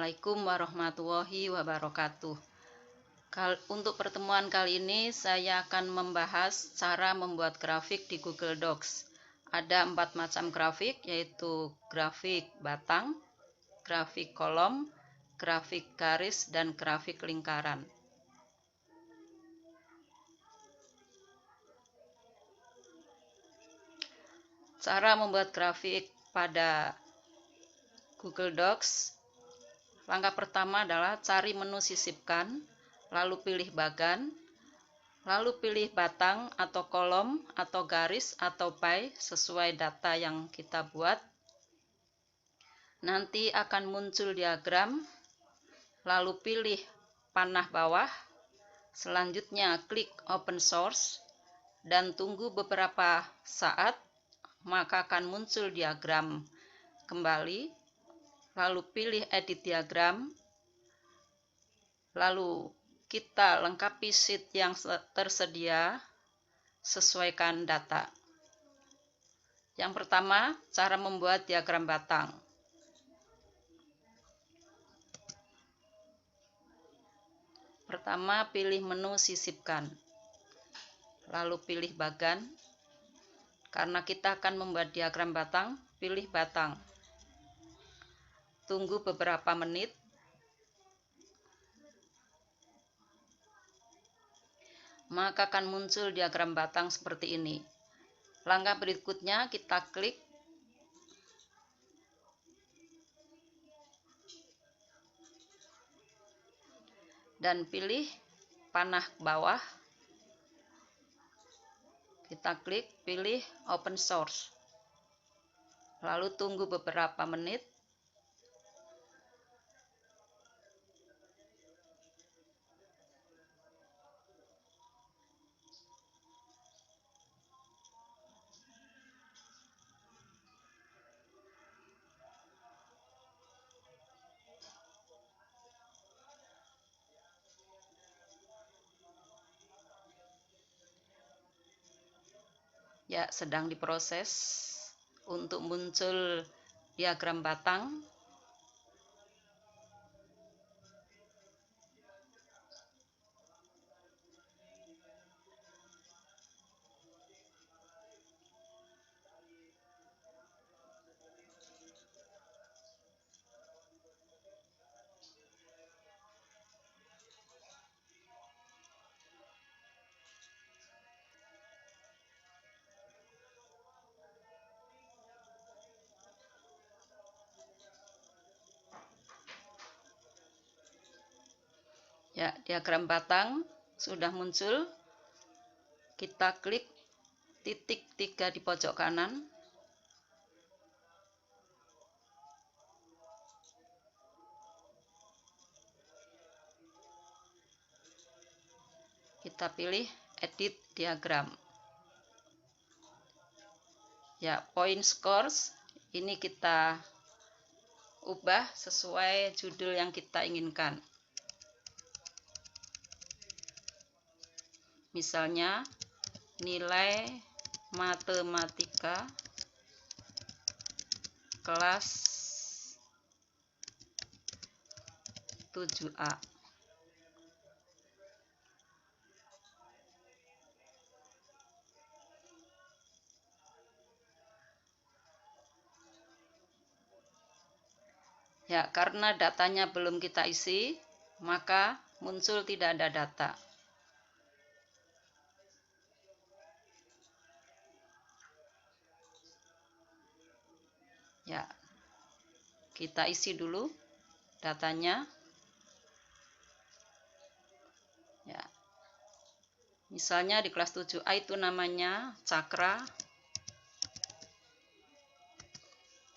Assalamualaikum warahmatullahi wabarakatuh. Untuk pertemuan kali ini saya akan membahas cara membuat grafik di Google Docs. Ada 4 macam grafik, yaitu grafik batang, grafik kolom, grafik garis, dan grafik lingkaran. Cara membuat grafik pada Google Docs. Langkah pertama adalah cari menu sisipkan, lalu pilih bagan, lalu pilih batang atau kolom atau garis atau pie sesuai data yang kita buat. Nanti akan muncul diagram, lalu pilih panah bawah, selanjutnya klik open source dan tunggu beberapa saat, maka akan muncul diagram kembali. Lalu pilih edit diagram, lalu kita lengkapi sheet yang tersedia, sesuaikan data. Yang pertama, cara membuat diagram batang. Pertama, pilih menu sisipkan, lalu pilih bagan. Karena kita akan membuat diagram batang, pilih batang. Tunggu beberapa menit. Maka akan muncul diagram batang seperti ini. Langkah berikutnya kita klik dan pilih panah bawah. Kita klik, pilih open source. Lalu tunggu beberapa menit. Ya, sedang diproses untuk muncul diagram batang. Ya, diagram batang sudah muncul. Kita klik titik 3 di pojok kanan. Kita pilih edit diagram. Ya, point scores ini kita ubah sesuai judul yang kita inginkan. Misalnya nilai matematika kelas 7A. Ya, karena datanya belum kita isi, maka muncul tidak ada data. Ya, kita isi dulu datanya. Ya, misalnya di kelas 7A itu namanya Cakra,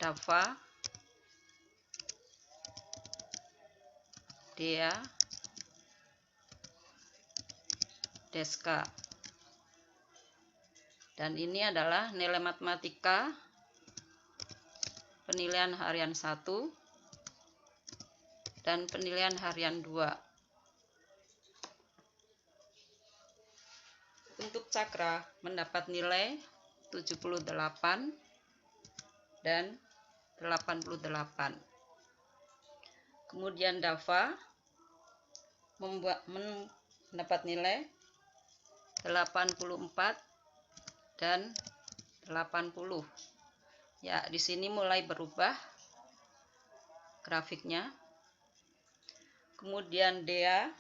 Dava, Dea, Deska. Dan ini adalah nilai matematika penilaian harian 1 dan penilaian harian 2. Untuk Cakra mendapat nilai 78 dan 88. Kemudian Dava mendapat nilai 84 dan 80. Ya, di sini mulai berubah grafiknya. Kemudian Dea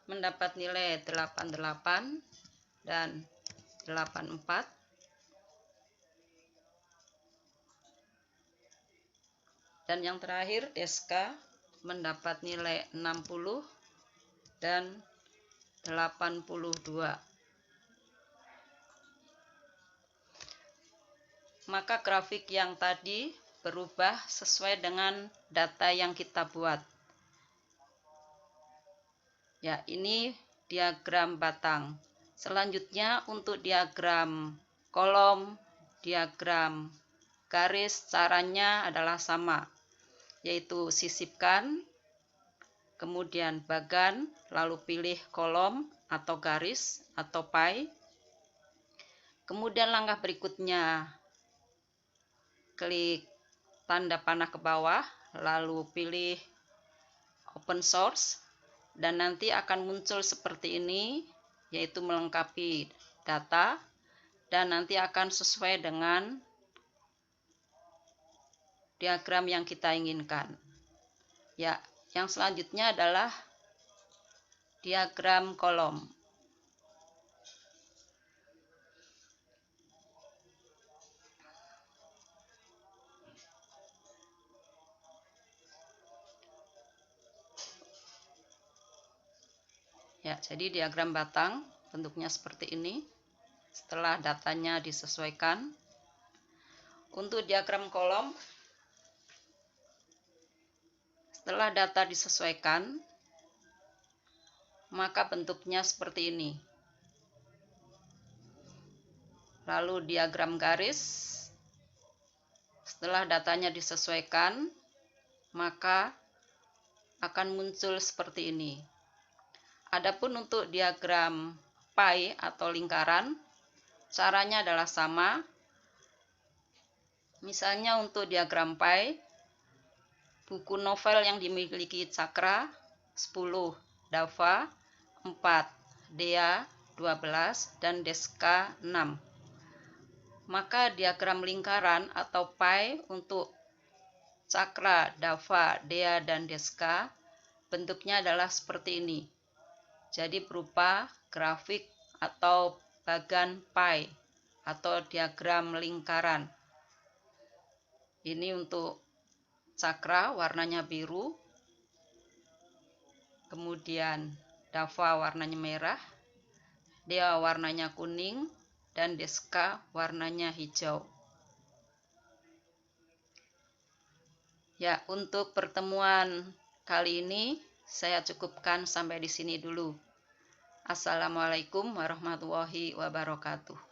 mendapat nilai 88 dan 84. Dan yang terakhir Deska mendapat nilai 60 dan 82. Maka grafik yang tadi berubah sesuai dengan data yang kita buat. Ya, ini diagram batang. Selanjutnya untuk diagram kolom, diagram garis, caranya adalah sama, yaitu sisipkan, kemudian bagan, lalu pilih kolom atau garis atau pie. Kemudian langkah berikutnya, klik tanda panah ke bawah, lalu pilih open source, dan nanti akan muncul seperti ini, yaitu melengkapi data, dan nanti akan sesuai dengan diagram yang kita inginkan. Ya, yang selanjutnya adalah diagram kolom. Ya, jadi diagram batang bentuknya seperti ini setelah datanya disesuaikan. Untuk diagram kolom, setelah data disesuaikan, maka bentuknya seperti ini. Lalu diagram garis, setelah datanya disesuaikan, maka akan muncul seperti ini. Adapun untuk diagram pie atau lingkaran, caranya adalah sama. Misalnya untuk diagram pie, buku novel yang dimiliki Cakra 10, Dava 4, Dea 12, dan Deska 6. Maka diagram lingkaran atau pie untuk Cakra, Dava, Dea, dan Deska bentuknya adalah seperti ini. Jadi berupa grafik atau bagan pie atau diagram lingkaran. Ini untuk Cakra warnanya biru, kemudian Dava warnanya merah, Dea warnanya kuning, dan Deska warnanya hijau. Ya, untuk pertemuan kali ini saya cukupkan sampai di sini dulu. Assalamualaikum warahmatullahi wabarakatuh.